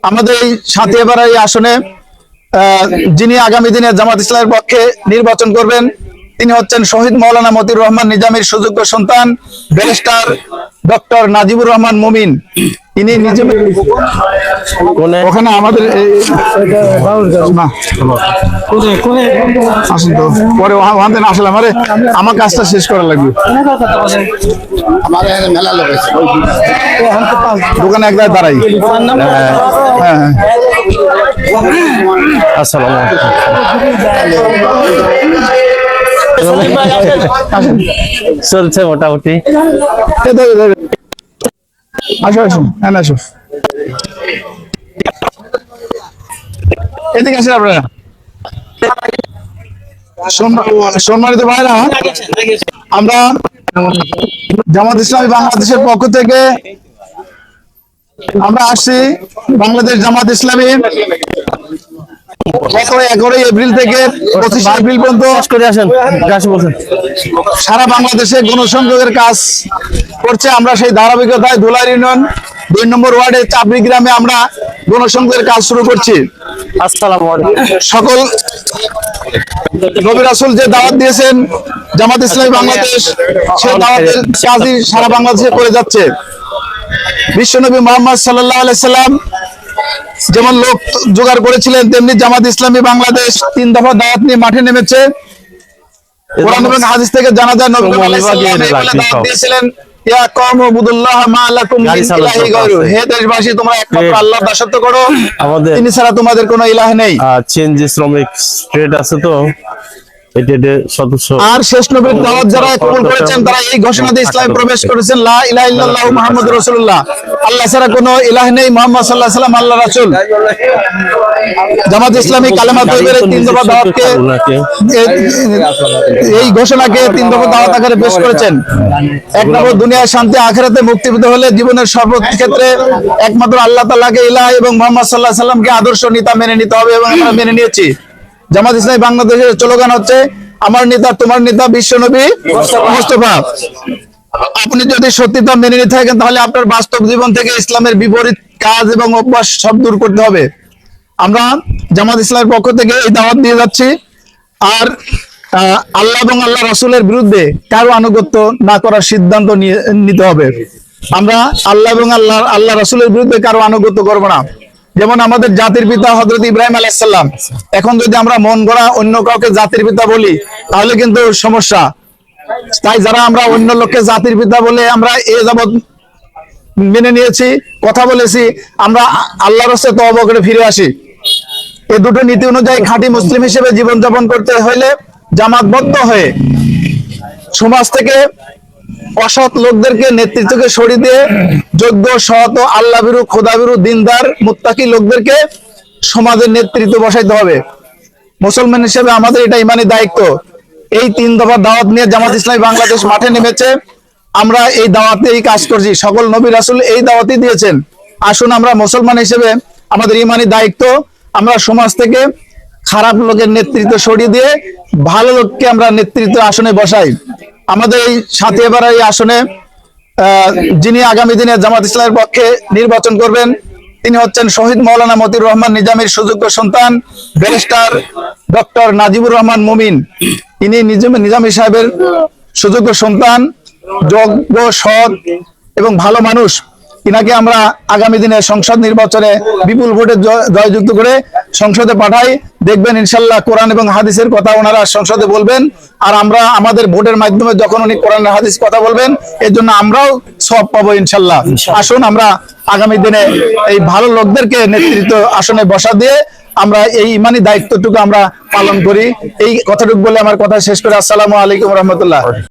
আমাদের এই সাথিয়াপাড়া এই আসনে যিনি আগামী দিনে জামাত ইসলামের পক্ষে নির্বাচন করবেন তিনি হচ্ছেন শহীদ মাওলানা মতিউর রহমান নিজামীর সুযোগ্য সন্তান ব্যারিস্টার ডক্টর নাজিবুর রহমান মুমিন। ইনি নিজে ওখানে আমাদের আসুন তো পরে ওখান থেকে আসলাম। আরে আমার কাজটা শেষ করা লাগবে। দোকানে একবার দাঁড়াই। হ্যাঁ চলছে মোটামুটি। আসো আসো হ্যাঁ আসো এদিকে আসেন আপনারা। সম্মানিত ভাইরা, আমরা জামাত ইসলামী বাংলাদেশের পক্ষ থেকে আমরা আসছি বাংলাদেশ জামাত ইসলামী গত 11 এপ্রিল থেকে 25 এপ্রিল পর্যন্ত সারা বাংলাদেশে গণসংযোগের কাজ করছে। আমরা সেই ধারাবাহিকতায় ধুলার ইউনিয়ন 2 নম্বর ওয়ার্ডে চাপড়ি গ্রামে আমরা গণসংযোগের কাজ শুরু করছি। সকল নবী রাসূল যে দাওয়াত দিয়েছেন জামাত ইসলামী বাংলাদেশ সেই দাওয়াতের কাজই সারা বাংলাদেশে করে যাচ্ছে। বিশ্বনবী মুহাম্মদ সাল্লাল্লাহু আলাইহি সাল্লাম যেমন লোক জোগাড় করেছিলেন তেমনি জামাত ইসলামী বাংলাদেশ 3 দফা দাওয়াত নিয়ে মাঠে নেমেছে। কোরআন এবং হাদিস থেকে জানা যায় নবী আলাইহিস সালাম দাওয়াত দিয়েছিলেন ইয়া কওম উবুদুল্লাহ মা লাকুম মিন ইলাহি গায়রু, হে দেশবাসী তোমরা একমাত্র আল্লাহর দাসত্ব করো, তিনি ছাড়া তোমাদের কোনো ইলাহ নেই। চেঞ্জ শ্রমিক ট্রেড আছে তো সদস্য আর শেষ নবীর দাওয়াত যারা কবুল করেছেন তারা এই ঘোষণা দিয়ে ইসলামে প্রবেশ করেছেন লা ইলাহা ইল্লাল্লাহু মুহাম্মাদুর রাসূলুল্লাহ, আল্লাহ ছাড়া কোনো ইলাহ নেই, মুহাম্মদ সাল্লাল্লাহু আলাইহি ওয়াসাল্লাম আল্লাহর রাসূল। জামাত ইসলামী কালেমা তাইয়্যিবের 3 দফা দাওয়াতকে এই ঘোষণাকে 3 দফা দাওয়াত আকারে পেশ করেছেন। এক নম্বর দুনিয়ায় শান্তি আখিরাতে মুক্তি পেতে হলে জীবনের সর্বক্ষেত্রে একমাত্র আল্লাহ তাআলাকে ইলাহ এবং মুহাম্মদ সাল্লাল্লাহু আলাইহি ওয়াসাল্লামকে আদর্শ নেতা মেনে নিতে হবে এবং আমরা মেনে নিয়েছি। জামাত ইসলামী বাংলাদেশের স্লোগান হচ্ছে আমার নেতা তোমার নেতা বিশ্বনবী মুস্তাফা। আপনি যদি সত্যিটা মেনে নিতে থাকেন তাহলে আপনার বাস্তব জীবন থেকে ইসলামের বিপরীত কাজ এবং অভ্যাস সব দূর করতে হবে। আমরা জামাত ইসলামের পক্ষ থেকে এই দাওয়াত দিয়ে যাচ্ছি। আর আল্লাহ এবং আল্লাহ রাসূলের বিরুদ্ধে কারো আনুগত্য না করার সিদ্ধান্ত নিতে হবে। আমরা আল্লাহ এবং আল্লাহ রাসূলের বিরুদ্ধে কারো আনুগত্য করব না। যেমন আমাদের জাতির পিতা হযরত ইব্রাহিম আলাইহিস সালাম, এখন যদি আমরা মন গড়া অন্য কাউকে জাতির পিতা বলি তাহলে কিন্তু সমস্যা। তাই যারা আমরা অন্য লোককে জাতির পিতা বলে আমরা এ যাবৎ মেনে নিয়েছি, কথা বলেছি, আমরা আল্লাহর রাস্তায় তওবা করে ফিরে আসি। এই দুটো নীতি অনুযায়ী খাঁটি মুসলিম হিসেবে জীবনযাপন করতে হলে জামাতবদ্ধ হয়ে সমাজ থেকে অসৎ লোকদেরকে নেতৃত্বকে সরিয়ে দিয়ে যোগ্য সৎ ও আল্লাহভীরু খোদাভীরু দিনদার মুত্তাকি লোকদেরকে সমাজের নেতৃত্ব বসাইতে হবে। মুসলমান হিসেবে আমাদের এটা ইমানি দায়িত্ব। এই 3 দফা দাওয়াত নিয়ে জামাত ইসলামী বাংলাদেশ মাঠে নেমেছে। আমরা এই দাওয়াতে এই কাজ করছি, সকল নবী রাসূল এই দাওয়াতই দিয়েছেন। আসুন আমরা মুসলমান হিসেবে আমাদের ইমানি দায়িত্ব, আমরা সমাজ থেকে খারাপ লোকের নেতৃত্ব সরিয়ে দিয়ে ভালো লোককে আমরা নেতৃত্ব আসনে বসাই। আমাদের এই সাথিয়াপাড়া এই আসনে যিনি আগামী দিনে জামাত ইসলামের পক্ষে নির্বাচন করবেন তিনি হচ্ছেন শহীদ মাওলানা মতিউর রহমান নিজামীর সুযোগ্য সন্তান ব্যারিস্টার ডক্টর নাজিবুর রহমান মুমিন। ইনি নিজামী সাহেবের সুযোগ্য সন্তান, যোগ্য সৎ এবং ভালো মানুষ। ইনাকে আমরা আগামী দিনে সংসদ নির্বাচনে বিপুল ভোটে জয়যুক্ত করে সংসদে পাঠাই। দেখবেন ইনশাল্লাহ কোরআন এবং হাদিসের কথা ওনারা সংসদে বলবেন, আর আমরা আমাদের ভোটের মাধ্যমে যখন উনি কোরআন হাদিস কথা বলবেন এর জন্য আমরাও সওয়াব পাবো ইনশাল্লাহ। আসুন আমরা আগামী দিনে এই ভালো লোকদেরকে নেতৃত্ব আসনে বসা দিয়ে আমরা এই ইমানি দায়িত্বটুকু আমরা পালন করি। এই কথাটুকু বলে আমার কথা শেষ করে আসসালামু আলাইকুম রহমতুল্লাহ।